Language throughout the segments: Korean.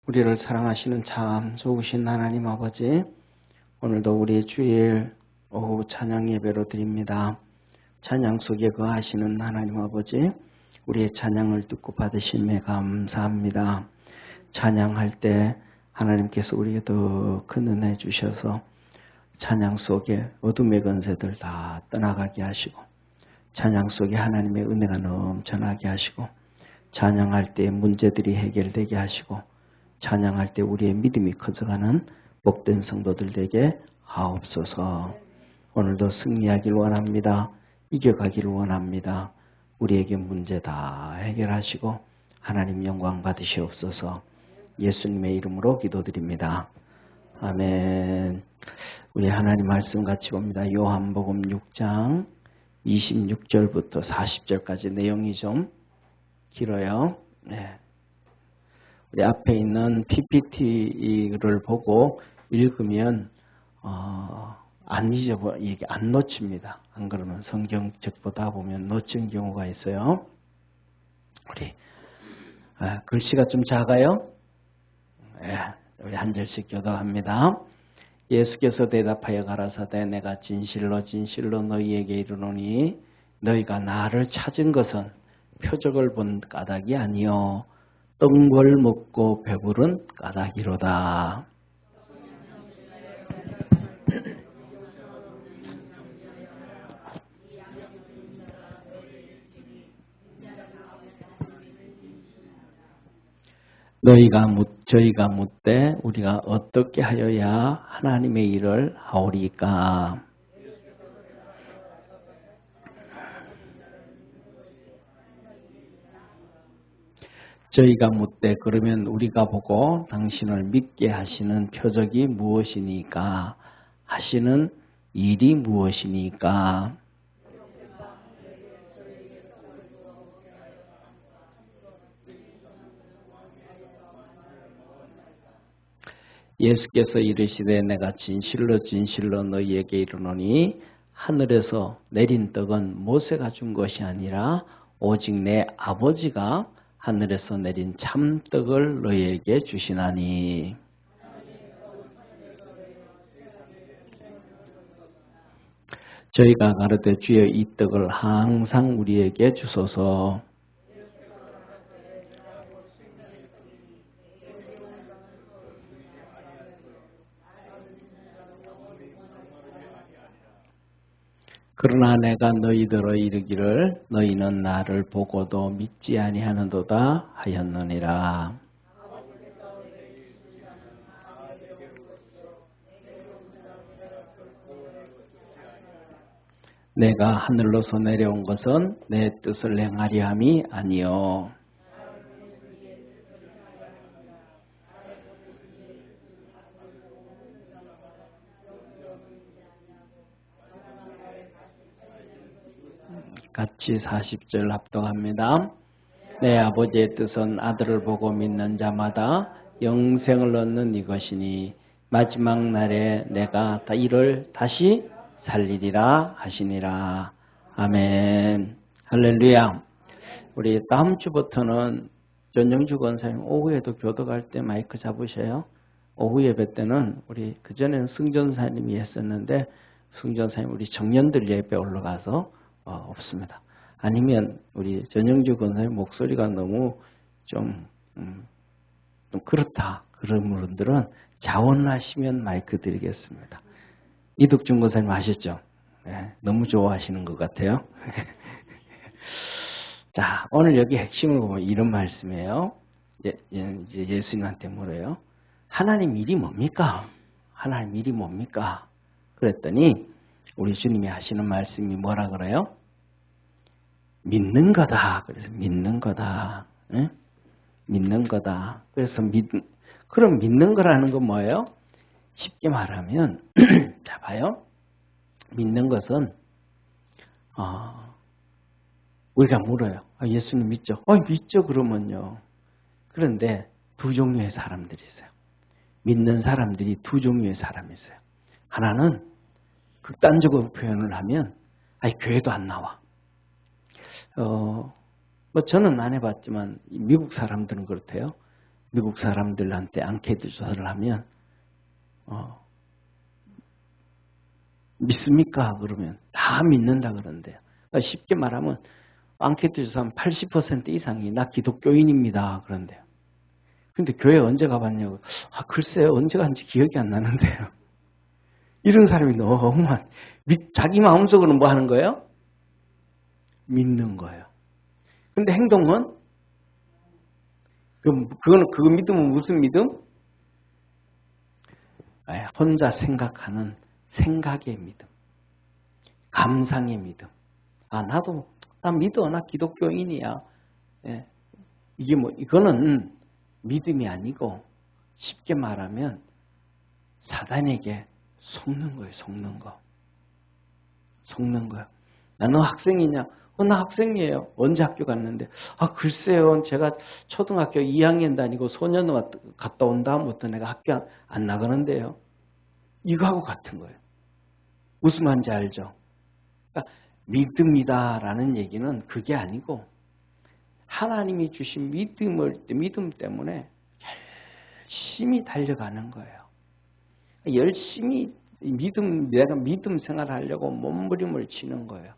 우리를 사랑하시는 참 좋으신 하나님 아버지, 오늘도 우리 주일 오후 찬양 예배로 드립니다. 찬양 속에 거하시는 하나님 아버지, 우리의 찬양을 듣고 받으심에 감사합니다. 찬양할 때 하나님께서 우리에게 더 큰 은혜 주셔서 찬양 속에 어둠의 권세들 다 떠나가게 하시고, 찬양 속에 하나님의 은혜가 넘쳐나게 하시고, 찬양할 때 문제들이 해결되게 하시고, 찬양할 때 우리의 믿음이 커져가는 복된 성도들 되게 하옵소서. 오늘도 승리하기를 원합니다. 이겨가기를 원합니다. 우리에게 문제 다 해결하시고 하나님 영광 받으시옵소서. 예수님의 이름으로 기도드립니다. 아멘. 우리 하나님 말씀 같이 봅니다. 요한복음 6장 26절부터 40절까지 내용이 좀 길어요. 네. 우리 앞에 있는 PPT를 보고 읽으면 안 잊어버 이게 안 놓칩니다. 안 그러면 성경책 보다 보면 놓친 경우가 있어요. 글씨가 좀 작아요. 우리 한 절씩 교도합니다. 예수께서 대답하여 가라사대 내가 진실로 진실로 너희에게 이르노니 너희가 나를 찾은 것은 표적을 본 까닭이 아니요 뜬걸 먹고 배부른 까닭이로다. 저희가 묻되 우리가 어떻게 하여야 하나님의 일을 하오리까? 저희가 묻되 그러면 우리가 보고 당신을 믿게 하시는 표적이 무엇이니까? 하시는 일이 무엇이니까? 예수께서 이르시되 내가 진실로 진실로 너희에게 이르노니 하늘에서 내린 떡은 모세가 준 것이 아니라 오직 내 아버지가 하늘에서 내린 참떡을 너희에게 주시나니. 저희가 가로되 주여 이 떡을 항상 우리에게 주소서. 그러나 내가 너희들어 이르기를 너희는 나를 보고도 믿지 아니하는도다 하였느니라. 내가 하늘로서 내려온 것은 내 뜻을 행하려 함이 아니요 같이 40절 합독합니다. 내 아버지의 뜻은 아들을 보고 믿는 자마다 영생을 얻는 이것이니 마지막 날에 내가 이를 다시 살리리라 하시니라. 아멘. 할렐루야. 우리 다음 주부터는 전영주 권사님 오후에도 교도 갈 때 마이크 잡으셔요. 오후 예배 때는 우리 그전에는 승전사님이 했었는데 승전사님 우리 청년들 예배 올라가서 없습니다. 아니면 우리 전영주 권사님 목소리가 너무 좀 그렇다. 그런 분들은 자원하시면 마이크 드리겠습니다. 이덕준 권사님 아셨죠? 네, 너무 좋아하시는 것 같아요. 자, 오늘 여기 핵심을 보면 이런 말씀이에요. 이제 예수님한테 물어요. 하나님 일이 뭡니까? 하나님 일이 뭡니까? 그랬더니 우리 주님이 하시는 말씀이 뭐라 그래요? 믿는 거다. 그래서 믿는 거다. 응? 믿는 거다. 그래서 그럼 믿는 거라는 건 뭐예요? 쉽게 말하면 자 봐요. 믿는 것은 우리가 물어요. 예수님 믿죠? 믿죠 그러면요. 그런데 두 종류의 사람들이 있어요. 믿는 사람들이 두 종류의 사람이 있어요. 하나는 극단적으로 표현을 하면 교회도 안 나와. 저는 안 해봤지만 미국 사람들은 그렇대요. 미국 사람들한테 앙케이트 조사를 하면 믿습니까? 그러면 다 믿는다 그런데요. 그러니까 쉽게 말하면 앙케이트 조사하면 80% 이상이 나 기독교인입니다. 그런데요. 근데 교회 언제 가봤냐고. 글쎄요. 언제 간지 기억이 안 나는데요. 이런 사람이 너무 많아. 자기 마음속으로는 뭐 하는 거예요? 믿는 거예요. 근데 행동은? 그거 믿음은 무슨 믿음? 혼자 생각하는 생각의 믿음. 감상의 믿음. 나 믿어. 나 기독교인이야. 예. 이거는 믿음이 아니고 쉽게 말하면 사단에게 속는 거예요. 속는 거예요. 너 학생이냐? 나 학생이에요. 언제 학교 갔는데? 글쎄요. 제가 초등학교 2학년 다니고 소년원 갔다 온 다음부터 내가 학교 안 나가는데요. 이거하고 같은 거예요. 무슨 말인지 알죠? 그러니까 믿음이다라는 얘기는 그게 아니고 하나님이 주신 믿음 때문에 열심히 달려가는 거예요. 열심히 내가 믿음 생활하려고 몸부림을 치는 거예요.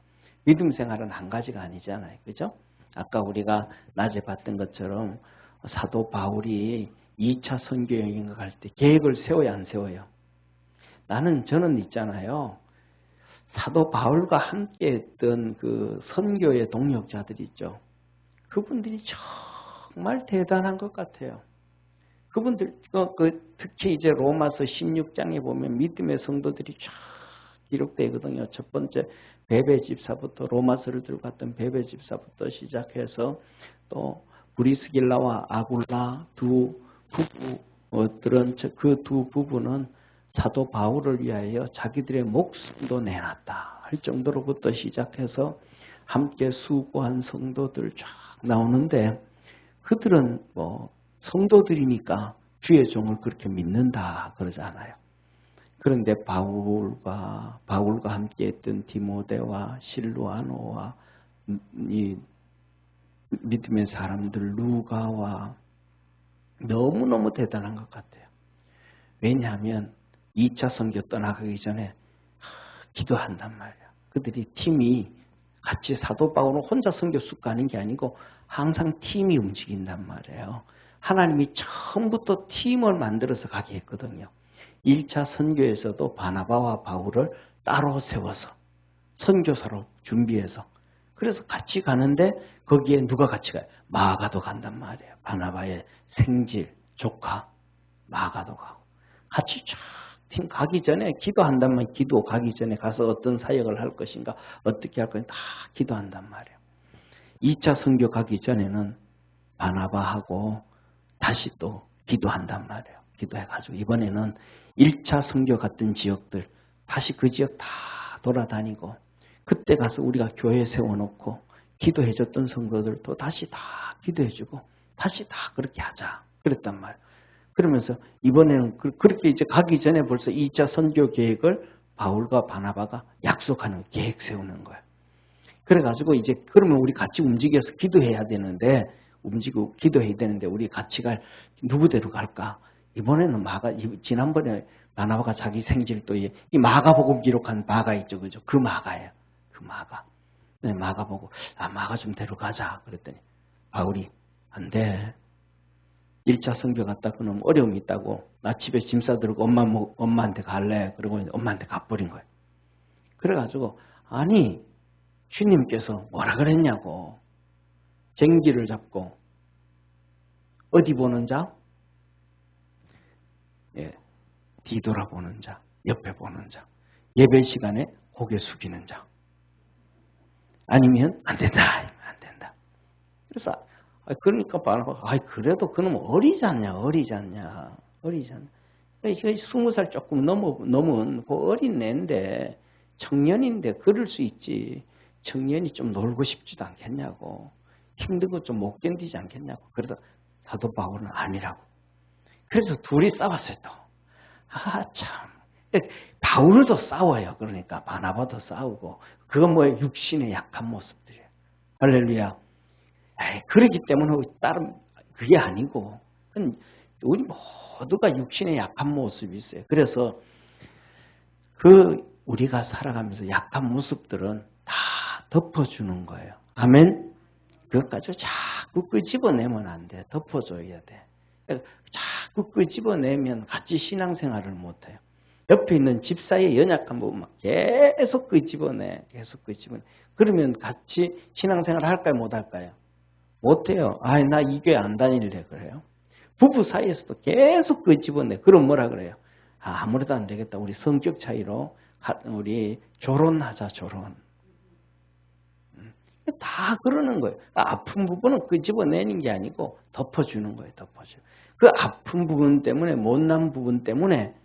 믿음 생활은 한 가지가 아니잖아요. 그죠? 아까 우리가 낮에 봤던 것처럼 사도 바울이 2차 선교 여행을 갈 때 계획을 세워야 안 세워요? 저는 있잖아요. 사도 바울과 함께 했던 그 선교의 동역자들 있죠. 그분들이 정말 대단한 것 같아요. 그분들, 특히 이제 로마서 16장에 보면 믿음의 성도들이 쫙 기록되거든요. 첫 번째 베베 집사부터 로마서를 들고 갔던 베베 집사부터 시작해서 또 브리스길라와 아굴라 두 부부들은 그 두 부부는 사도 바울을 위하여 자기들의 목숨도 내놨다 할 정도로부터 시작해서 함께 수고한 성도들 쫙 나오는데 그들은 성도들이니까 주의 종을 그렇게 믿는다 그러잖아요. 그런데 바울과 함께 했던 디모데와 실루아노와 이 믿음의 사람들 루가와 너무너무 대단한 것 같아요. 왜냐하면 2차 선교 떠나가기 전에 기도한단 말이에요. 그들이 팀이 같이 사도 바울은 혼자 선교 쑥 가는 게 아니고 항상 팀이 움직인단 말이에요. 하나님이 처음부터 팀을 만들어서 가게 했거든요. 1차 선교에서도 바나바와 바울을 따로 세워서 선교사로 준비해서 그래서 같이 가는데 거기에 누가 같이 가요? 마가도 간단 말이에요. 바나바의 생질, 조카 마가도 가고 같이 쫙 팀 가기 전에 기도한단 말이에요. 기도 가기 전에 가서 어떤 사역을 할 것인가 어떻게 할 것인가 다 기도한단 말이에요. 2차 선교 가기 전에는 바나바하고 다시 또 기도한단 말이에요. 기도해가지고 이번에는 1차 선교 갔던 지역들 다시 그 지역 다 돌아다니고 그때 가서 우리가 교회 세워놓고 기도해줬던 성도들도 다시 다 기도해주고 다시 다 그렇게 하자 그랬단 말이에요. 그러면서 이번에는 그렇게 이제 가기 전에 벌써 2차 선교 계획을 바울과 바나바가 약속하는 계획 세우는 거예요. 그래가지고 이제 그러면 우리 같이 움직여서 기도해야 되는데 움직이고 기도해야 되는데 우리 같이 갈 누구대로 갈까? 이번에는 지난번에 바나바가 자기 생질도 이 마가복음 기록한 바가 있죠, 그죠? 그 마가예요. 그 마가. 네, 마가 보고 마가 좀 데려가자 그랬더니 바울이 안 돼. 1차 선교 갔다 그러면 어려움이 있다고. 나 집에 짐 싸들고 엄마한테 갈래. 그러고 엄마한테 가버린 거예요. 그래가지고 아니 주님께서 뭐라 그랬냐고. 쟁기를 잡고 어디 보는 자? 뒤돌아보는 자, 옆에 보는 자, 예배 시간에 고개 숙이는 자. 아니면 안 된다. 그래서 그러니까 바나바가 그래도 그놈 어리잖냐. 20살 조금 넘은 그 어린 애인데 청년인데 그럴 수 있지. 청년이 좀 놀고 싶지도 않겠냐고. 힘든 거 좀 못 견디지 않겠냐고. 그러다 사도 바울은 아니라고. 그래서 둘이 싸웠어요 또. 참. 바울도 싸워요. 그러니까 바나바도 싸우고. 그건 육신의 약한 모습들이에요. 할렐루야. 그러기 때문에 다른 그게 아니고 우리 모두가 육신의 약한 모습이 있어요. 그래서 우리가 살아가면서 약한 모습들은 다 덮어주는 거예요. 아멘? 그것까지 자꾸 끄집어내면 안 돼. 덮어줘야 돼. 자꾸 끄집어내면 같이 신앙생활을 못해요. 옆에 있는 집사의 연약한 부분 막 계속 끄집어내. 그러면 같이 신앙생활을 할까요? 못할까요? 못해요. 나 이 교회 안 다닐래 그래요. 부부 사이에서도 계속 끄집어내. 그럼 뭐라 그래요? 아무래도 안 되겠다. 우리 성격 차이로 우리 조론하자. 조론. 다 그러는 거예요. 아픈 부분은 끄집어내는 게 아니고 덮어주는 거예요. 덮어줘. 그 아픈 부분 때문에 못난 부분 때문에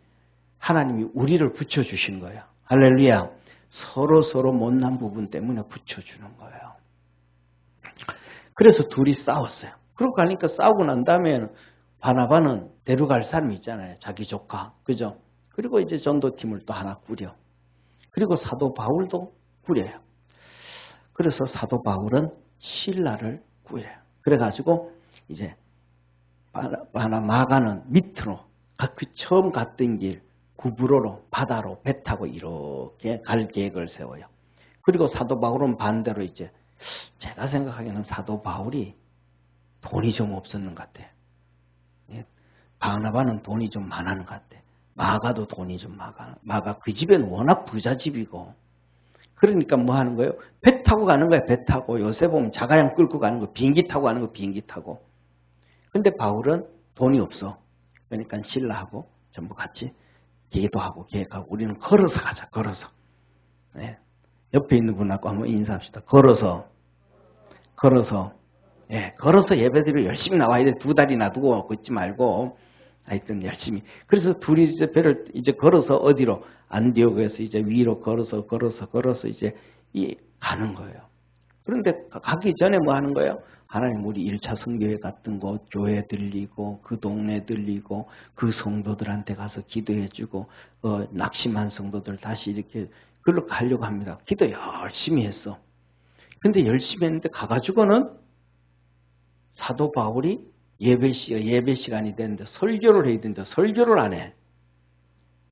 하나님이 우리를 붙여주신 거예요. 할렐루야. 서로 못난 부분 때문에 붙여주는 거예요. 그래서 둘이 싸웠어요. 그러고 가니까 싸우고 난 다음에 바나바는 데려갈 사람이 있잖아요. 자기 조카. 그죠? 그리고 이제 전도팀을 또 하나 꾸려. 그리고 사도 바울도 꾸려요. 그래서 사도 바울은 실라를 꾸려요. 그래가지고 이제 마가는 밑으로 그 처음 갔던 길 구브로로 바다로 배 타고 이렇게 갈 계획을 세워요. 그리고 사도 바울은 반대로 이제 제가 생각하기에는 사도 바울이 돈이 좀 없었는 것 같아요. 바나바는 돈이 좀 많은 것 같아요. 마가도 돈이 좀 마가 그 집에는 워낙 부자집이고 그러니까 뭐 하는 거예요? 배 타고 가는 거예요. 배 타고. 요새 보면 자가용 끌고 가는 거 비행기 타고 가는 거 비행기 타고. 근데 바울은 돈이 없어. 그러니까 신라하고 전부 같이 기도하고 계획하고 우리는 걸어서 가자. 걸어서. 네. 옆에 있는 분하고 한번 인사합시다. 걸어서. 예, 걸어서 예배드리고 열심히 나와야 돼. 2달이나 두고 걷지 말고. 하여튼 열심히. 그래서 둘이 이제 배를 이제 걸어서 어디로? 안디옥에서 이제 위로 걸어서 이제 가는 거예요. 그런데 가기 전에 뭐 하는 거예요? 하나님 우리 1차 성교회 갔던 곳 교회 들리고 그 동네 들리고 그 성도들한테 가서 기도해주고 낙심한 성도들 다시 이렇게 그걸로 가려고 합니다. 기도 열심히 했어. 근데 열심히 했는데 가가지고는 사도 바울이 예배 시간이 됐는데 설교를 해야 되는데 설교를 안 해.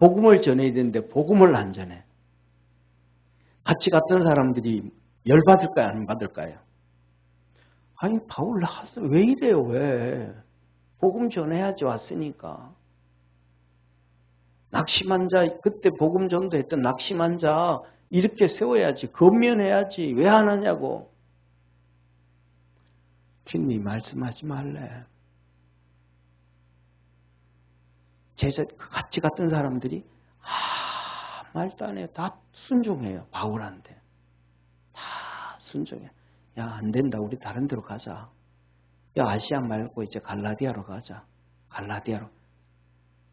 복음을 전해야 되는데 복음을 안 전해. 같이 갔던 사람들이 열받을까요? 안 받을까요? 아니 바울 왜 이래요? 왜? 복음 전해야지 왔으니까. 낙심한 자 그때 복음 전도했던 낙심한 자 이렇게 세워야지. 건면해야지. 왜 안 하냐고. 주님이 말씀하지 말래. 같이 갔던 사람들이 말도 안 해요. 다 순종해요. 바울한테. 다 순종해. 야, 안 된다. 우리 다른 데로 가자. 야, 아시아 말고 이제 갈라디아로 가자. 갈라디아로.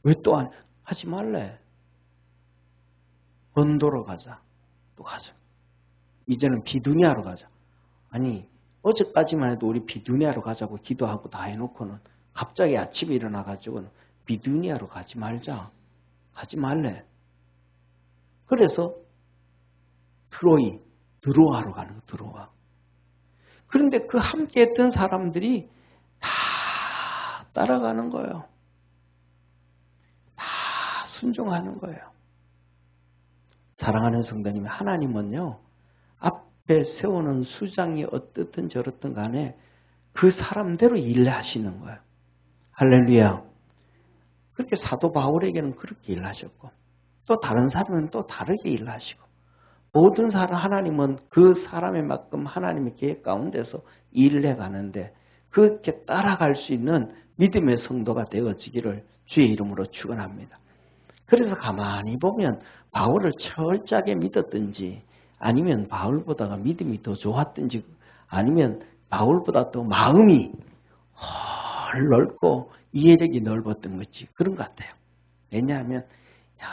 왜 또 하지 말래? 본도로 가자. 또 가자. 이제는 비두니아로 가자. 아니, 어제까지만 해도 우리 비두니아로 가자고 기도하고 다 해놓고는 갑자기 아침에 일어나가지고는 비두니아로 가지 말자. 가지 말래. 그래서 드로아로 가는 거, 드로아. 그런데 그 함께 했던 사람들이 다 따라가는 거예요. 다 순종하는 거예요. 사랑하는 성도님, 하나님은요, 앞에 세우는 수장이 어떻든 저렇든 간에 그 사람대로 일하시는 거예요. 할렐루야. 그렇게 사도 바울에게는 그렇게 일하셨고 또 다른 사람은 또 다르게 일하시고 모든 사람 하나님은 그 사람의 만큼 하나님의 계획 가운데서 일을 해가는데 그렇게 따라갈 수 있는 믿음의 성도가 되어지기를 주의 이름으로 축원합니다. 그래서 가만히 보면 바울을 철저하게 믿었든지 아니면 바울보다가 믿음이 더 좋았든지 아니면 바울보다 더 마음이 넓고 이해력이 넓었던 거지. 그런 것 같아요. 왜냐하면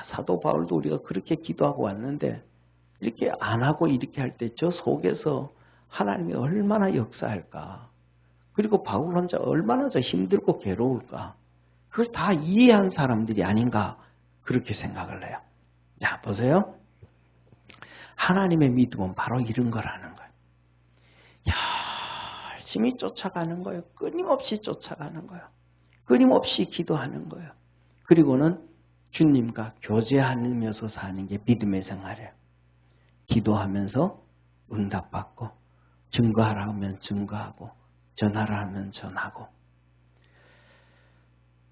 사도 바울도 우리가 그렇게 기도하고 왔는데 이렇게 안 하고 이렇게 할 때 저 속에서 하나님이 얼마나 역사할까. 그리고 바울 혼자 얼마나 저 힘들고 괴로울까. 그걸 다 이해한 사람들이 아닌가 그렇게 생각을 해요. 야 보세요. 하나님의 믿음은 바로 이런 거라는 거예요. 열심히 쫓아가는 거예요. 끊임없이 쫓아가는 거예요. 끊임없이 기도하는 거예요. 그리고는 주님과 교제하면서 사는 게 믿음의 생활이에요. 기도하면서 응답받고 증거하라 하면 증거하고 전하라 하면 전하고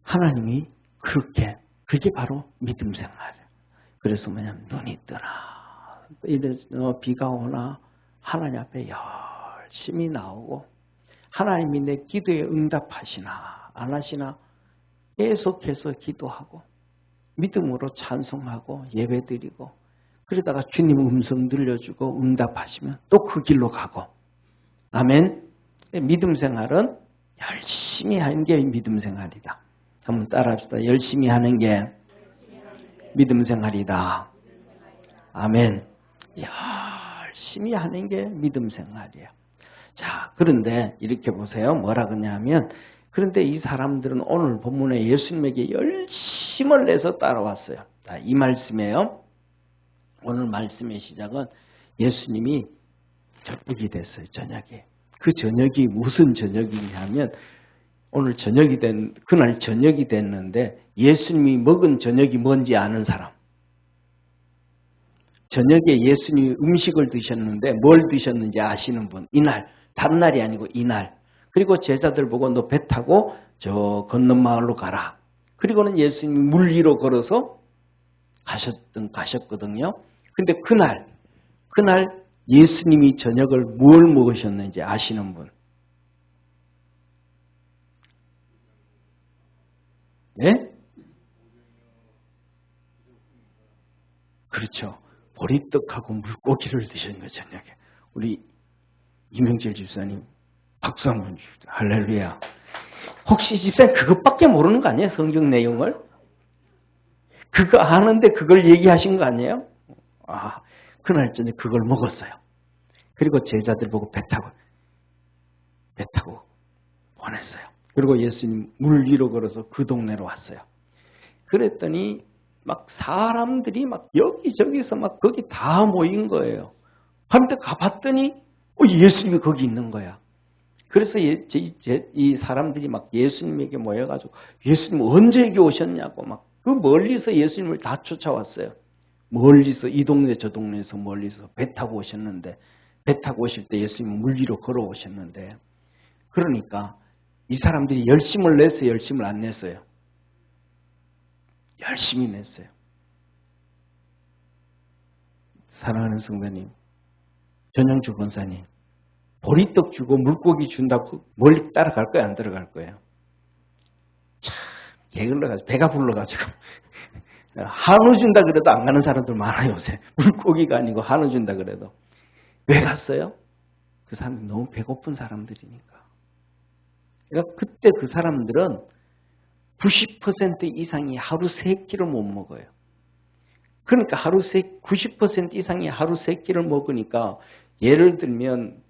하나님이 그게 바로 믿음 생활이에요. 그래서 뭐냐면 눈이 뜨나 비가 오나 하나님 앞에 열심히 나오고 하나님이 내 기도에 응답하시나 안 하시나 계속해서 기도하고 믿음으로 찬송하고 예배드리고 그러다가 주님 음성 들려주고 응답하시면 또 그 길로 가고 아멘. 믿음 생활은 열심히 하는 게 믿음 생활이다. 한번 따라합시다. 열심히 하는 게 믿음 생활이다. 아멘. 열심히 하는 게 믿음 생활이에요. 자, 그런데 이렇게 보세요. 뭐라 그러냐면 그런데 이 사람들은 오늘 본문에 예수님에게 열심을 내서 따라왔어요. 자, 이 말씀이에요. 오늘 말씀의 시작은 예수님이 저녁이 됐어요. 저녁이. 그 저녁이 무슨 저녁이냐면 오늘 그날 저녁이 됐는데 예수님이 먹은 저녁이 뭔지 아는 사람. 저녁에 예수님이 음식을 드셨는데 뭘 드셨는지 아시는 분. 이날. 다른 날이 아니고 이날. 그리고 제자들 보고 너 배 타고 저 건너 마을로 가라. 그리고는 예수님이 물 위로 걸어서 가셨거든요. 근데 그날 예수님이 저녁을 뭘 먹으셨는지 아시는 분? 예? 그렇죠. 보리떡하고 물고기를 드시는 거예요, 저녁에. 우리 이명철 집사님 박수 한번 주십시오. 할렐루야. 혹시 집사님 그것밖에 모르는 거 아니에요? 성경 내용을? 그거 아는데 그걸 얘기하신 거 아니에요? 그날 저녁 그걸 먹었어요. 그리고 제자들 보고 배 타고 보냈어요. 그리고 예수님 물 위로 걸어서 그 동네로 왔어요. 그랬더니 막 사람들이 막 여기저기서 막 거기 다 모인 거예요. 한때 가봤더니 예수님이 거기 있는 거야. 그래서 이 사람들이 막 예수님에게 모여가지고 예수님 언제 여기 오셨냐고 막 그 멀리서 예수님을 다 쫓아왔어요. 멀리서 이 동네 저 동네에서 멀리서 배 타고 오셨는데 배 타고 오실 때 예수님은 물 위로 걸어오셨는데 그러니까 이 사람들이 열심을 냈어요? 열심을 안 냈어요? 열심히 냈어요. 사랑하는 성도님, 전영주 권사님, 보리떡 주고 물고기 준다고 멀리 따라갈 거예요? 안 들어갈 거예요? 참 게을러가지고 배가 불러가지고 한우 준다 그래도 안 가는 사람들 많아요 요새. 물고기가 아니고 한우 준다 그래도. 왜 갔어요? 그 사람들이 너무 배고픈 사람들이니까. 그러니까 그때 그 사람들은 90% 이상이 하루 3끼를 못 먹어요. 그러니까 90% 이상이 하루 3끼를 먹으니까 예를 들면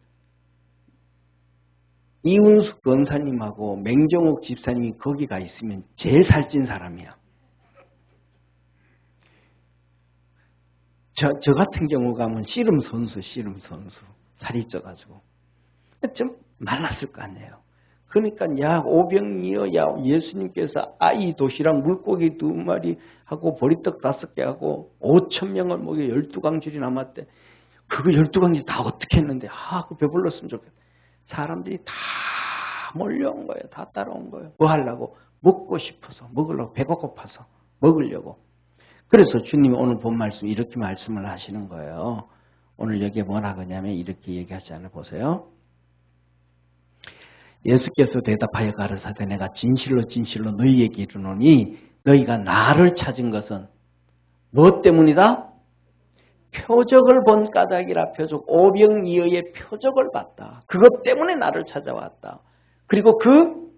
이운수 권사님하고 맹정옥 집사님이 거기 가 있으면 제일 살찐 사람이야. 저 같은 경우 가면 씨름 선수 살이 쪄가지고 좀 말랐을 거 아니에요. 그러니까 약 5병이요. 야 예수님께서 아이 도시락 물고기 2마리 하고 보리떡 5개 하고 5,000명을 먹여 12강줄이 남았대. 그거 12강줄 다 어떻게 했는데 그 배불렀으면 좋겠다. 사람들이 다 몰려온 거예요. 다 따라온 거예요. 뭐 하려고? 먹고 싶어서 먹으려고 배가 고파서 먹으려고. 그래서 주님이 오늘 본 말씀 이렇게 말씀을 하시는 거예요. 오늘 여기에 뭐라 그러냐면 이렇게 얘기하지 않아 보세요. 예수께서 대답하여 가라사대 내가 진실로 너희에게 이르노니 너희가 나를 찾은 것은 무엇 때문이다? 표적을 본 까닭이라. 표적. 오병이어의 표적을 봤다. 그것 때문에 나를 찾아왔다. 그리고 그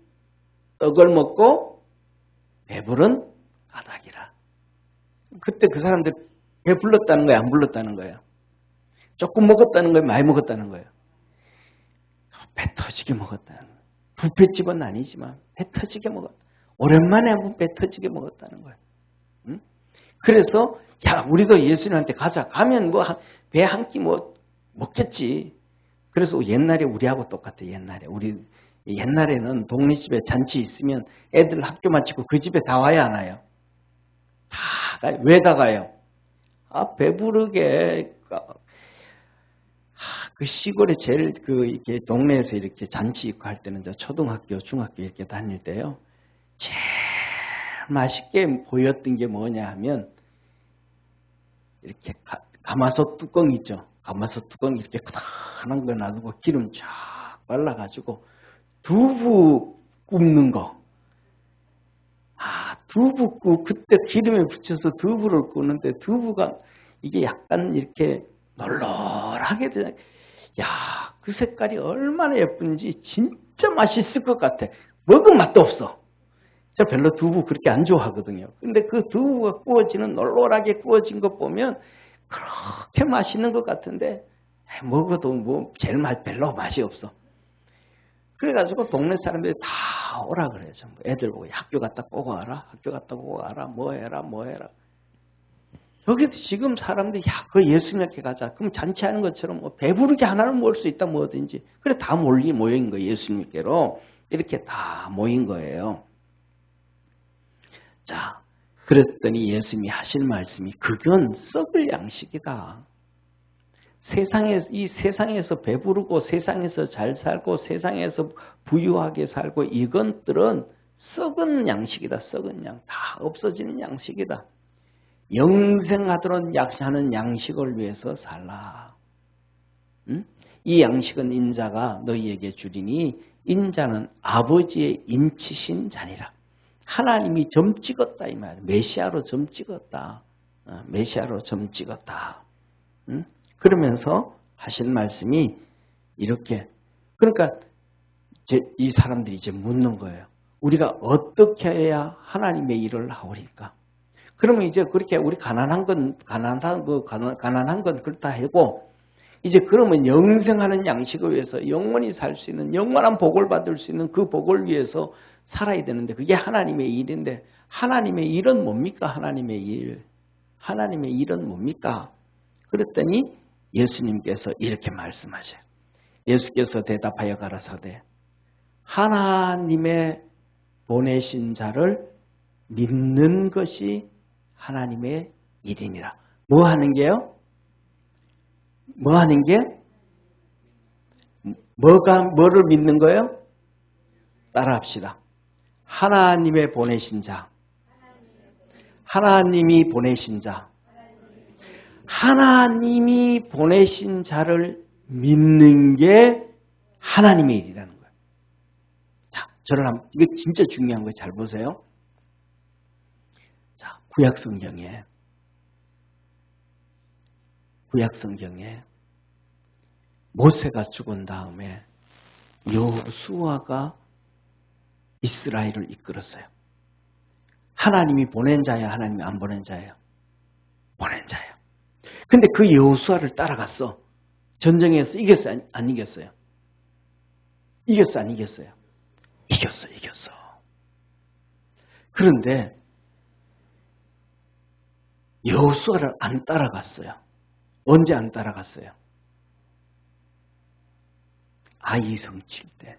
떡을 먹고 배부른 까닭이라. 그때 그 사람들 배불렀다는 거예요? 안 불렀다는 거예요? 조금 먹었다는 거예요? 많이 먹었다는 거예요? 배 터지게 먹었다는 거예요. 뷔페집은 아니지만 배 터지게 먹었다. 오랜만에 한번 배 터지게 먹었다는 거예요. 응? 그래서 우리도 예수님한테 가자. 가면 배 한 끼 먹겠지. 그래서 옛날에 우리하고 똑같아. 옛날에 우리 옛날에는 동네 집에 잔치 있으면 애들 학교 마치고 그 집에 다 와야 하나요? 다 가요. 왜 다 가요? 배부르게. 그 시골에 제일 이렇게 동네에서 이렇게 잔치 있고 할 때는 초등학교, 중학교 이렇게 다닐 때요. 제일 맛있게 보였던 게 뭐냐 하면 이렇게 가마솥 뚜껑 있죠. 가마솥 뚜껑 이렇게 크다란 거 놔두고 기름 쫙 발라가지고 두부 굽는 거. 두부 그때 기름에 붙여서 두부를 굽는데 두부가 이게 약간 이렇게 널널하게 되잖아요. 야, 그 색깔이 얼마나 예쁜지 진짜 맛있을 것 같아. 먹은 맛도 없어. 저 별로 두부 그렇게 안 좋아하거든요. 근데 그 두부가 구워지는 널널하게 구워진 거 보면 그렇게 맛있는 것 같은데 먹어도 제일 별로 맛이 없어. 그래가지고 동네 사람들이 다 오라 그래요. 전부 애들 보고 학교 갔다 꼭 와라. 학교 갔다 꼭 와라. 뭐 해라. 여기도 지금 사람들이 그 예수님께 가자. 그럼 잔치하는 것처럼 배부르게 하나는 모을 수 있다 뭐든지. 그래 다 모인 거예요. 예수님께로 이렇게 다 모인 거예요. 자, 그랬더니 예수님이 하실 말씀이 그건 썩을 양식이다. 이 세상에서 배부르고 세상에서 잘 살고 세상에서 부유하게 살고 이것들은 썩은 양식이다. 썩은 양. 다 없어지는 양식이다. 영생하도록 하는 양식을 위해서 살라. 응? 이 양식은 인자가 너희에게 주리니 인자는 아버지의 인치신 자니라. 하나님이 점 찍었다 이 말이야. 메시아로 점 찍었다. 메시아로 점 찍었다. 응? 그러면서 하신 말씀이 이렇게. 그러니까 이 사람들이 이제 묻는 거예요. 우리가 어떻게 해야 하나님의 일을 하오리까? 그러면 이제 그렇게 우리 가난한 건 그렇다 하고 이제 그러면 영생하는 양식을 위해서 영원히 살 수 있는 영원한 복을 받을 수 있는 그 복을 위해서 살아야 되는데 그게 하나님의 일인데 하나님의 일은 뭡니까? 하나님의 일은 뭡니까? 그랬더니 예수님께서 이렇게 말씀하셔요. 예수께서 대답하여 가라사대 하나님의 보내신 자를 믿는 것이 하나님의 일이니라. 뭐 하는 게요? 뭐 하는 게? 뭐를 믿는 거예요? 따라합시다. 하나님의 보내신 자. 하나님이 보내신 자. 하나님이 보내신 자를 믿는 게 하나님의 일이라는 거예요. 자, 이게 진짜 중요한 거예요. 잘 보세요. 자, 구약 성경에 모세가 죽은 다음에 여호수아가 이스라엘을 이끌었어요. 하나님이 보낸 자예요? 하나님이 안 보낸 자예요? 보낸 자예요. 근데 그 여호수아를 따라갔어. 전쟁에서 이겼어요? 안 이겼어요? 이겼어? 안 이겼어요? 이겼어. 그런데 여호수아를 안 따라갔어요. 언제 안 따라갔어요? 아이성 칠 때.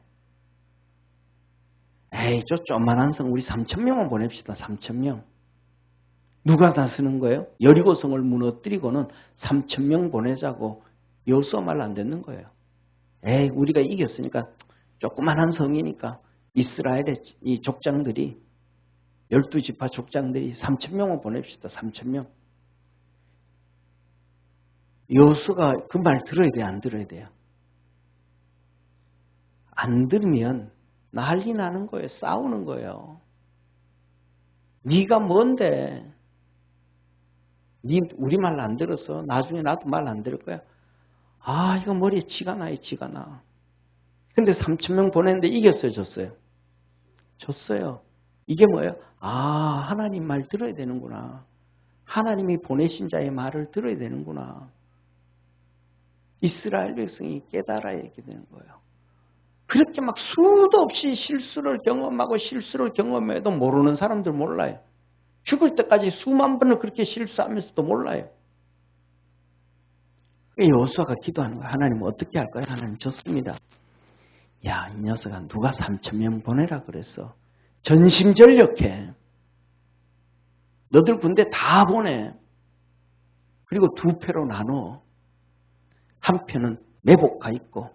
저 조그만한 성 우리 3,000명만 보냅시다. 3,000명. 누가 다스는 거예요? 여리고성을 무너뜨리고는 3,000명 보내자고 여호수아 말 안 듣는 거예요. 우리가 이겼으니까 조그만한 성이니까 이스라엘의 이 족장들이 12지파 족장들이 3,000명을 보냅시다. 3,000명. 여호수아가 그 말 들어야 돼요? 안 들어야 돼요? 안 들으면 난리 나는 거예요. 싸우는 거예요. 네가 뭔데? 우리 말 안 들어서 나중에 나도 말 안 들을 거야. 이거 머리에 치가 나. 근데 3,000명 보냈는데 이겼어요? 졌어요? 졌어요. 이게 뭐예요? 하나님 말 들어야 되는구나. 하나님이 보내신 자의 말을 들어야 되는구나. 이스라엘 백성이 깨달아야 이렇게 되는 거예요. 그렇게 막 수도 없이 실수를 경험해도 모르는 사람들 몰라요. 죽을 때까지 수만 번을 그렇게 실수하면서도 몰라요. 여호수아가 기도하는 거예요. 하나님 어떻게 할까요? 하나님 좋습니다. 야, 이 녀석아 누가 3,000명 보내라 그랬어. 전심전력해. 너들 군대 다 보내. 그리고 두 표로 나눠. 한 표는 매복가 있고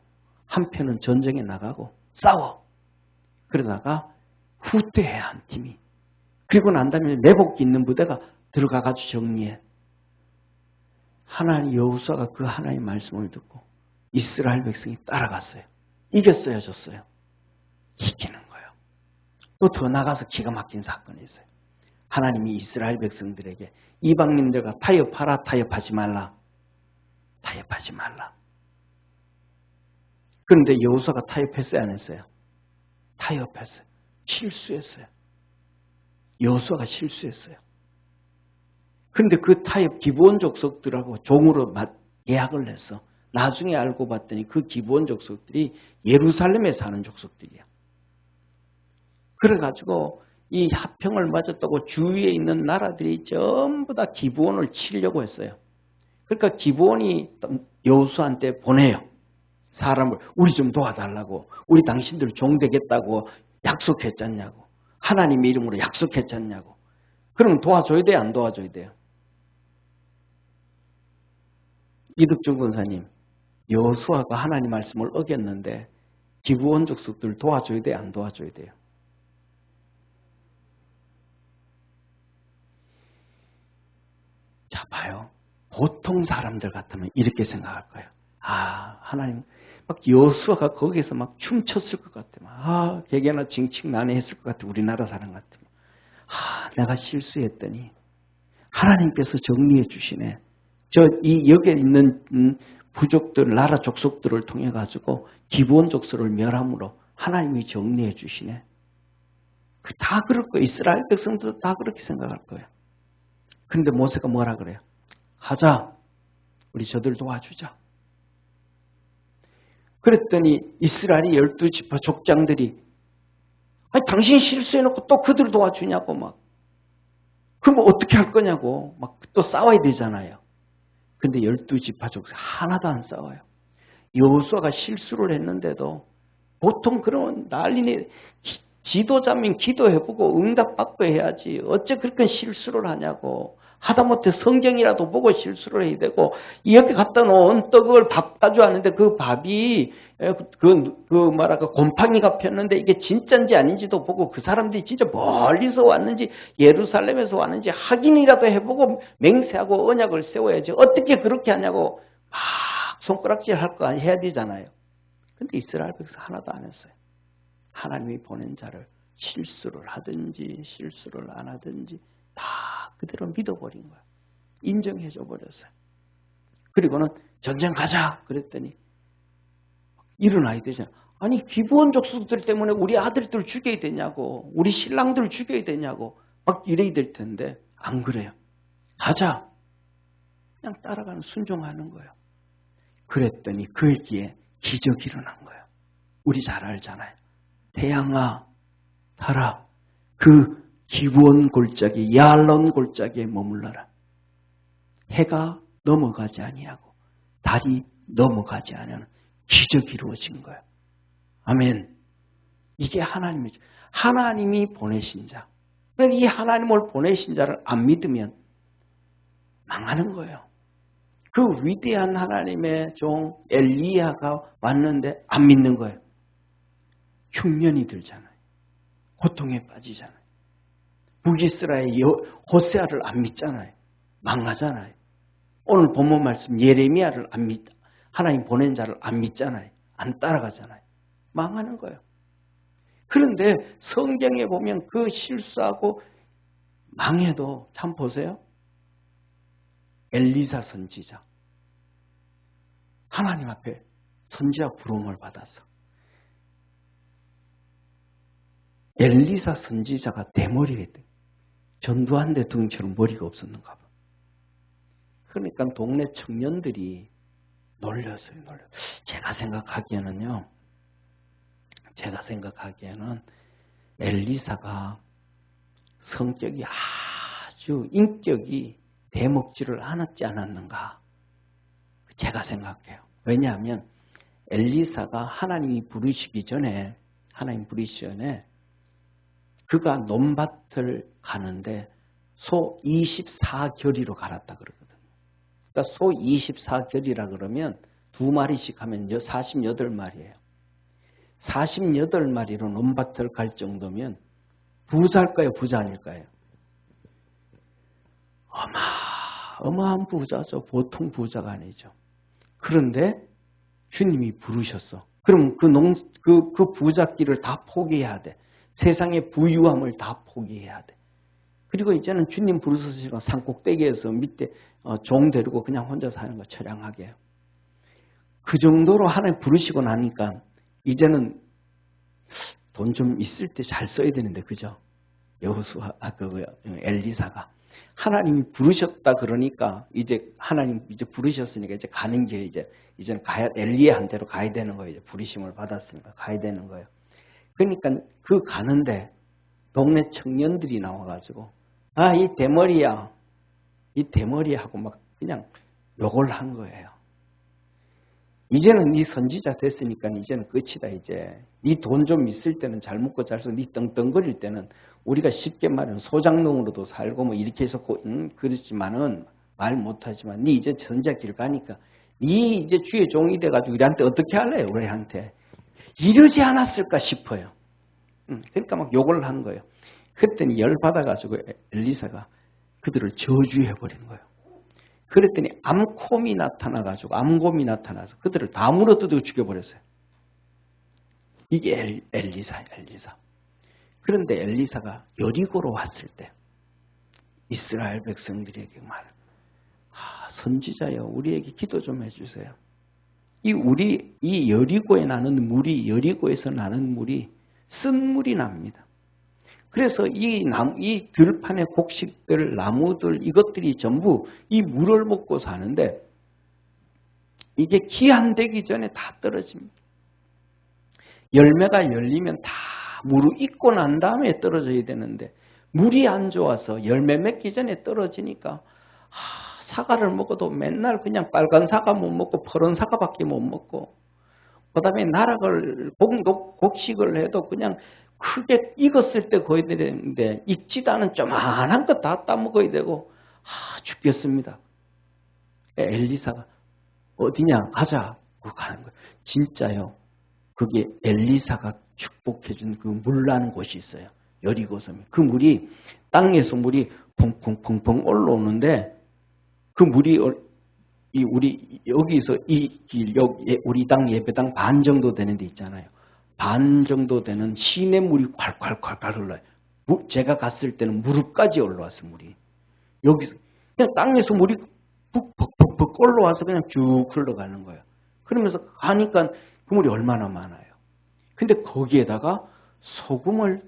한 표는 전쟁에 나가고 싸워. 그러다가 후퇴해 한 팀이. 그리고 난 다음에 매복 있는 부대가 들어가가지고 정리해. 하나님 여호수아가 그 하나님의 말씀을 듣고 이스라엘 백성이 따라갔어요. 이겼어요, 졌어요? 이기는 거예요. 또 더 나가서 기가 막힌 사건이 있어요. 하나님이 이스라엘 백성들에게 이방인들과 타협하라, 타협하지 말라. 타협하지 말라. 그런데 여호수아가 타협했어요, 안 했어요? 타협했어요. 실수했어요. 여호수아가 실수했어요. 그런데 그 타협 기브온 족속들하고 종으로 계약을 했어. 나중에 알고 봤더니 그 기브온 족속들이 예루살렘에 사는 족속들이야. 그래가지고 이 합평을 맺었다고 주위에 있는 나라들이 전부 다 기브온을 치려고 했어요. 그러니까 기브온이 여호수아한테 보내요. 사람을 우리 좀 도와달라고. 우리 당신들 종 되겠다고 약속했잖냐고. 하나님의 이름으로 약속했잖냐고. 그러면 도와줘야 돼요? 안 도와줘야 돼요? 이득준 권사님, 여호수아가 하나님 말씀을 어겼는데 기브온 족속들 도와줘야 돼요? 안 도와줘야 돼요? 자, 봐요. 보통 사람들 같으면 이렇게 생각할 거예요. 아, 하나님, 막 여호수아가 거기서 막 춤췄을 것 같으면, 개개나 징칭 난해했을 것 같아. 우리나라 사람 같으면. 내가 실수했더니 하나님께서 정리해 주시네. 여기에 있는 부족들, 나라 족속들을 통해 가지고 기브온 족속을 멸함으로 하나님이 정리해 주시네. 다 그럴 거예요. 이스라엘 백성들도 다 그렇게 생각할 거예요. 그런데 모세가 뭐라 그래요? 가자. 우리 저들 도와주자. 그랬더니 이스라엘의 12지파 족장들이 당신이 실수해놓고 또 그들을 도와주냐고 막. 그럼 어떻게 할 거냐고 막 또 싸워야 되잖아요. 근데 12지파 족속 하나도 안 싸워요. 여호수아가 실수를 했는데도 보통 그런 난리네. 지도자면 기도해보고 응답받고 해야지. 어째 그렇게 실수를 하냐고. 하다못해 성경이라도 보고 실수를 해야 되고, 이렇게 갖다 놓은 떡을 밥 가져왔는데 그 밥이 곰팡이가 폈는데 이게 진짜인지 아닌지도 보고 그 사람들이 진짜 멀리서 왔는지 예루살렘에서 왔는지 확인이라도 해보고 맹세하고 언약을 세워야지. 어떻게 그렇게 하냐고 막 손가락질 할 거 해야 되잖아요. 근데 이스라엘 백성 하나도 안 했어요. 하나님이 보낸 자를 실수를 하든지 실수를 안 하든지 다 그대로 믿어버린 거야. 인정해줘 버렸어요. 그리고는 전쟁 가자 그랬더니 일어나야 되잖아. 아니 기브온 족속들 때문에 우리 아들들 죽여야 되냐고, 우리 신랑들 죽여야 되냐고 막 이래야 될 텐데 안 그래요. 가자. 그냥 따라가는 순종하는 거예요. 그랬더니 그에게 기적이 일어난 거예요. 우리 잘 알잖아요. 태양아 달아 그 기브온 골짜기 야알론 골짜기에 머물러라. 해가 넘어가지 아니하고 달이 넘어가지 아니하는 기적이 이루어진 거예요. 아멘. 이게 하나님이죠. 하나님이 보내신 자. 그런데 이 하나님을 보내신 자를 안 믿으면 망하는 거예요. 그 위대한 하나님의 종 엘리야가 왔는데 안 믿는 거예요. 흉년이 들잖아요. 고통에 빠지잖아요. 북이스라엘 호세아를 안 믿잖아요. 망하잖아요. 오늘 본문 말씀 예레미야를 안 믿, 하나님 보낸 자를 안 믿잖아요. 안 따라가잖아요. 망하는 거예요. 그런데 성경에 보면 그 실수하고 망해도 참 보세요. 엘리사 선지자. 하나님 앞에 선지자 부름을 받아서 엘리사 선지자가 대머리에 전두환 대통령처럼 머리가 없었는가 봐. 그러니까 동네 청년들이 놀렸어요. 제가 생각하기에는 엘리사가 성격이 아주 인격이 대먹지를 않았지 않았는가. 제가 생각해요. 왜냐하면 엘리사가 하나님 부르시기 전에 그가 논밭을 가는데 소 24겨리로 갈았다 그러거든요. 그러니까 소 24겨리라 그러면 2마리씩 하면 48마리예요. 48마리로 논밭을 갈 정도면 부자일까요? 부자 아닐까요? 어마어마한 부자죠. 보통 부자가 아니죠. 그런데 주님이 부르셨어. 그럼 그 부잣길을 다 포기해야 돼. 세상의 부유함을 다 포기해야 돼. 그리고 이제는 주님 부르셔서 산꼭대기에서 밑에 종 데리고 그냥 혼자 사는 거 처량하게 해요. 그 정도로 하나님 부르시고 나니까 이제는 돈 좀 있을 때 잘 써야 되는데, 그죠? 엘리사가 하나님이 부르셨다 그러니까 하나님 부르셨으니까 이제 가는 게 이제는 엘리야한테로 가야 되는 거예요. 이제 부르심을 받았으니까 가야 되는 거예요. 그러니까 그 가는데 동네 청년들이 나와가지고 이 대머리야 하고 막 그냥 욕을 한 거예요. 이제는 네 선지자 됐으니까 이제는 끝이다. 이제 네 돈 좀 있을 때는 잘 먹고 잘 써. 네 떵떵거릴 때는 우리가 쉽게 말하면 소장농으로도 살고 뭐 이렇게 해서 그렇지만은 말 못하지만 네 이제 선지자 길 가니까 네 이제 주의 종이 돼가지고 우리한테 어떻게 할래요? 우리한테 이러지 않았을까 싶어요. 그러니까 막 욕을 한 거예요. 그랬더니 열받아가지고 엘리사가 그들을 저주해버린 거예요. 그랬더니 암곰이 나타나서 그들을 다 물어뜯고 죽여버렸어요. 이게 엘리사. 그런데 엘리사가 여리고로 왔을 때 이스라엘 백성들에게 선지자여 우리에게 기도 좀 해주세요. 이 여리고에서 나는 물이 쓴 물이 납니다. 그래서 이 들판의 곡식들, 나무들 이것들이 전부 이 물을 먹고 사는데 이게 기한되기 전에 다 떨어집니다. 열매가 열리면 다 무르익고 난 다음에 떨어져야 되는데 물이 안 좋아서 열매 맺기 전에 떨어지니까 사과를 먹어도 맨날 그냥 빨간 사과 못 먹고 푸른 사과밖에 못 먹고 그다음에 나락을 곡식을 해도 그냥 크게 익었을 때 거의 되는데 익지도 않은 조만한 거 다 따먹어야 되고 죽겠습니다. 엘리사가 어디냐 가자 가는 거예요. 진짜요. 그게 엘리사가 축복해준 그 물나는 곳이 있어요. 여리고섬이. 그 물이 땅에서 물이 펑펑펑펑 올라오는데 그 물이 우리 여기서 우리 당 예배당 반 정도 되는 데 있잖아요. 반 정도 되는 시냇물이 콸콸콸콸 흘러요. 제가 갔을 때는 무릎까지 올라왔어요. 물이. 여기서 그냥 땅에서 물이 푹 올라와서 그냥 쭉 흘러가는 거예요. 그러면서 가니까 그 물이 얼마나 많아요. 근데 거기에다가 소금을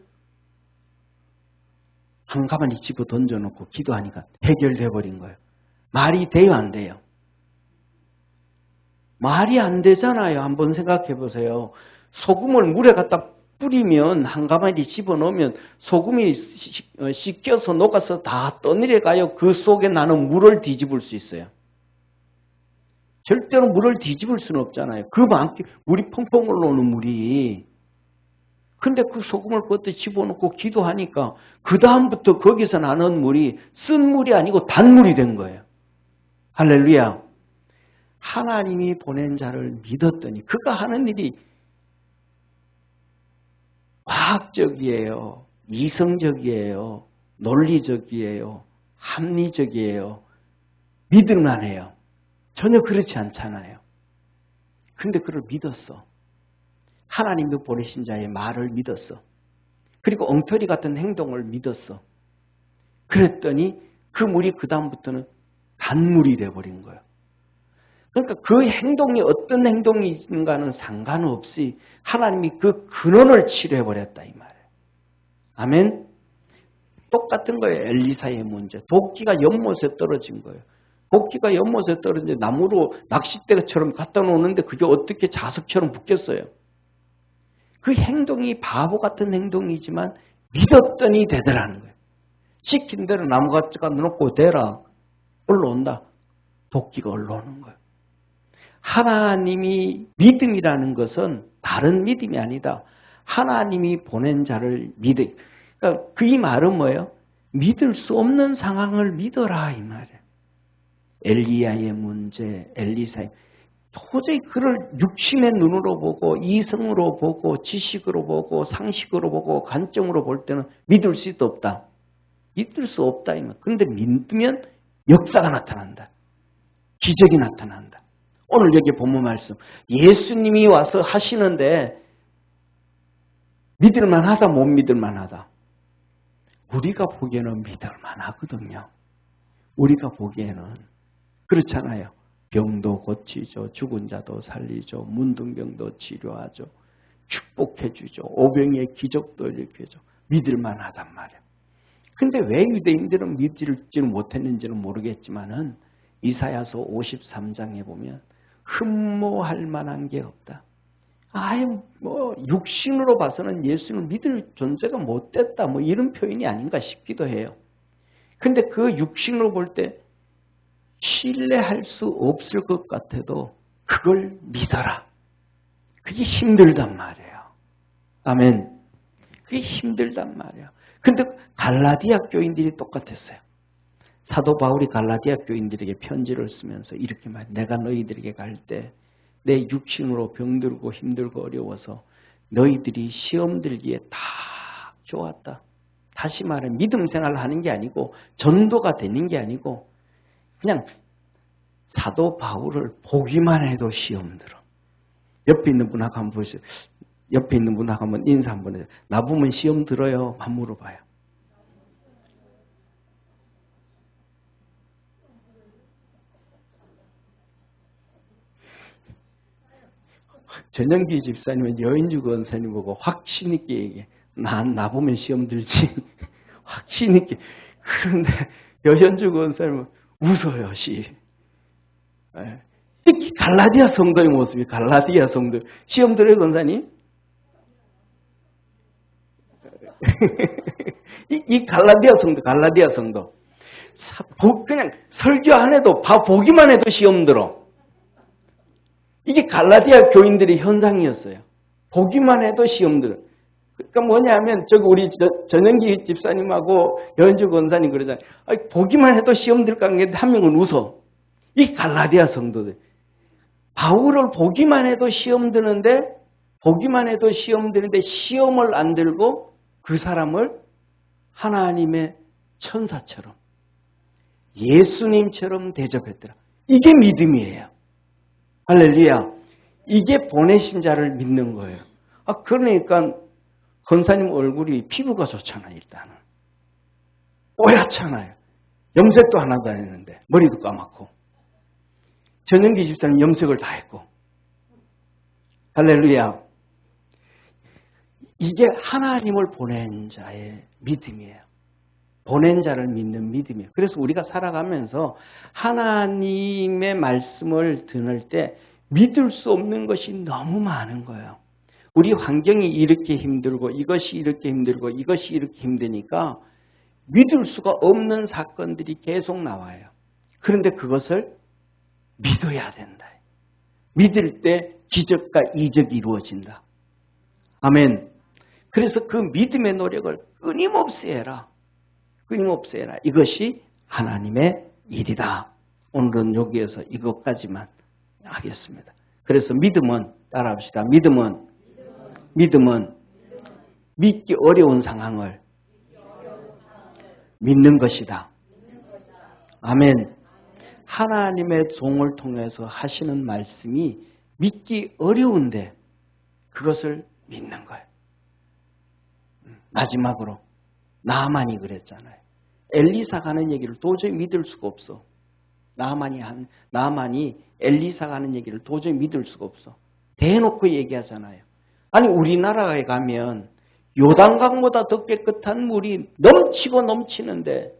한 가마니 집어 던져놓고 기도하니까 해결돼 버린 거예요. 말이 돼요, 안 돼요? 말이 안 되잖아요. 한번 생각해 보세요. 소금을 물에 갖다 뿌리면 한 가마니 집어넣으면 소금이 씻겨서 녹아서 다 떠내려가요. 그 속에 나는 물을 뒤집을 수 있어요. 절대로 물을 뒤집을 수는 없잖아요. 그만큼 물이 펑펑 올라오는 물이. 근데 그 소금을 그것도 집어넣고 기도하니까 그 다음부터 거기서 나는 물이 쓴 물이 아니고 단물이 된 거예요. 할렐루야. 하나님이 보낸 자를 믿었더니 그가 하는 일이 과학적이에요. 이성적이에요. 논리적이에요. 합리적이에요. 믿을만해요. 전혀 그렇지 않잖아요. 그런데 그를 믿었어. 하나님이 보내신 자의 말을 믿었어. 그리고 엉터리 같은 행동을 믿었어. 그랬더니 그 물이 그 다음부터는 단물이 돼버린 거예요. 그러니까 그 행동이 어떤 행동인가는 상관없이 하나님이 그 근원을 치료해버렸다 이 말이에요. 아멘. 똑같은 거예요. 엘리사의 문제. 도끼가 연못에 떨어진 거예요. 도끼가 연못에 떨어진 나무로 낚싯대처럼 갖다 놓는데 그게 어떻게 자석처럼 붙겠어요. 그 행동이 바보 같은 행동이지만 믿었더니 되더라는 거예요. 시킨 대로 나무가지가 놓고 대라. 올라온다. 도끼가 올라오는 거예요. 하나님이 믿음이라는 것은 다른 믿음이 아니다. 하나님이 보낸 자를 믿어. 그러니까 그 이 말은 뭐예요? 믿을 수 없는 상황을 믿어라 이 말이에요. 엘리야의 문제, 엘리사의 도저히 그를 육신의 눈으로 보고 이성으로 보고 지식으로 보고 상식으로 보고 관점으로 볼 때는 믿을 수도 없다. 믿을 수 없다. 그런데 믿으면 역사가 나타난다. 기적이 나타난다. 오늘 여기 본문 말씀 예수님이 와서 하시는데 믿을만하다 못 믿을만하다. 우리가 보기에는 믿을만하거든요. 우리가 보기에는 그렇잖아요. 병도 고치죠. 죽은 자도 살리죠. 문둥병도 치료하죠. 축복해 주죠. 오병이의 기적도 일으켜줘. 믿을만하단 말이에요. 근데 왜 유대인들은 믿지를 못했는지는 모르겠지만은 이사야서 53장에 보면 흠모할 만한 게 없다. 육신으로 봐서는 예수를 믿을 존재가 못됐다. 이런 표현이 아닌가 싶기도 해요. 근데 그 육신으로 볼 때 신뢰할 수 없을 것 같아도 그걸 믿어라. 그게 힘들단 말이에요. 아멘. 그게 힘들단 말이에요. 근데 갈라디아 교인들이 똑같았어요. 사도 바울이 갈라디아 교인들에게 편지를 쓰면서 이렇게 말해요. 내가 너희들에게 갈 때 내 육신으로 병들고 힘들고 어려워서 너희들이 시험 들기에 다 좋았다. 다시 말해 믿음 생활을 하는 게 아니고 전도가 되는 게 아니고 그냥 사도 바울을 보기만 해도 시험 들어. 옆에 있는 분하고 한번 보세요. 옆에 있는 분하고 한번 인사 한번 해요. 나 보면 시험 들어요? 한 물어봐요. 전영기 집사님은 여인주 권사님 보고 확신 있게 얘기해. 나 보면 시험 들지. 확신 있게. 그런데 여현주 권사님은 웃어요. 갈라디아 성도의 모습이 갈라디아 성도. 시험 들어요, 권사님? 이 갈라디아 성도. 그냥 설교 안 해도 보기만 해도 시험 들어. 이게 갈라디아 교인들의 현상이었어요. 보기만 해도 시험 들어. 그러니까 뭐냐면 저기 우리 전영기 집사님하고 여현주 권사님 그러잖아요. 보기만 해도 시험 들 관계인데 한 명은 웃어. 이 갈라디아 성도들. 바울을 보기만 해도 시험 드는데 시험을 안 들고 그 사람을 하나님의 천사처럼 예수님처럼 대접했더라. 이게 믿음이에요. 할렐루야. 이게 보내신 자를 믿는 거예요. 그러니까 권사님 얼굴이 피부가 좋잖아요. 일단은. 뽀얗잖아요. 염색도 하나도 안 했는데 머리도 까맣고. 전영기 집사님 염색을 다 했고. 할렐루야. 이게 하나님을 보낸 자의 믿음이에요. 보낸 자를 믿는 믿음이에요. 그래서 우리가 살아가면서 하나님의 말씀을 들을 때 믿을 수 없는 것이 너무 많은 거예요. 우리 환경이 이렇게 힘들고 이것이 이렇게 힘들고 이것이 이렇게 힘드니까 믿을 수가 없는 사건들이 계속 나와요. 그런데 그것을 믿어야 된다. 믿을 때 기적과 이적이 이루어진다. 아멘. 그래서 그 믿음의 노력을 끊임없이 해라. 끊임없이 해라. 이것이 하나님의 일이다. 오늘은 여기에서 이것까지만 하겠습니다. 그래서 믿음은 따라합시다. 믿음은 믿기 어려운 상황을 믿는 것이다. 아멘. 하나님의 종을 통해서 하시는 말씀이 믿기 어려운데 그것을 믿는 거예요. 마지막으로 나아만이 그랬잖아요. 엘리사가 하는 얘기를 도저히 믿을 수가 없어. 나아만이 엘리사가 하는 얘기를 도저히 믿을 수가 없어. 대놓고 얘기하잖아요. 아니 우리나라에 가면 요단강보다 더 깨끗한 물이 넘치고 넘치는데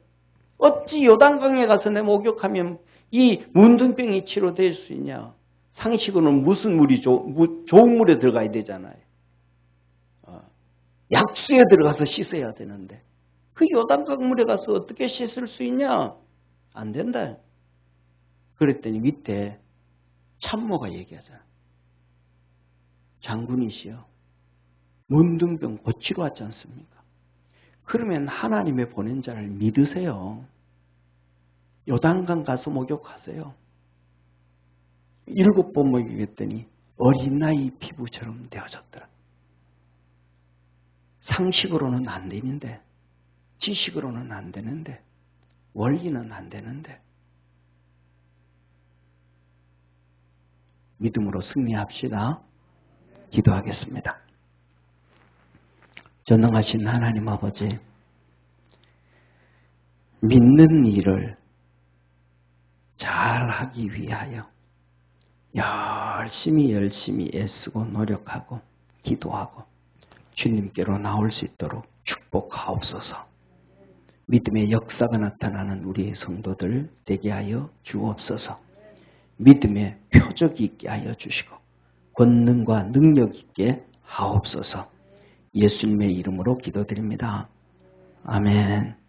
어찌 요단강에 가서 내 목욕하면 이 문둥병이 치료될 수 있냐. 상식으로는 무슨 물이 좋은 물에 들어가야 되잖아요. 약수에 들어가서 씻어야 되는데 그 요단강 물에 가서 어떻게 씻을 수 있냐? 안 된다. 그랬더니 밑에 참모가 얘기하잖아요. 장군이시여, 문둥병 고치러 왔지 않습니까? 그러면 하나님의 보낸 자를 믿으세요. 요단강 가서 목욕하세요. 7번 목욕했더니 어린아이 피부처럼 되어졌더라. 상식으로는 안 되는데, 지식으로는 안 되는데, 원리는 안 되는데, 믿음으로 승리합시다. 기도하겠습니다. 전능하신 하나님 아버지, 믿는 일을 잘하기 위하여 열심히 애쓰고 노력하고 기도하고 주님께로 나올 수 있도록 축복하옵소서. 믿음의 역사가 나타나는 우리의 성도들 되게 하여 주옵소서. 믿음의 표적이 있게 하여 주시고 권능과 능력 있게 하옵소서. 예수님의 이름으로 기도드립니다. 아멘.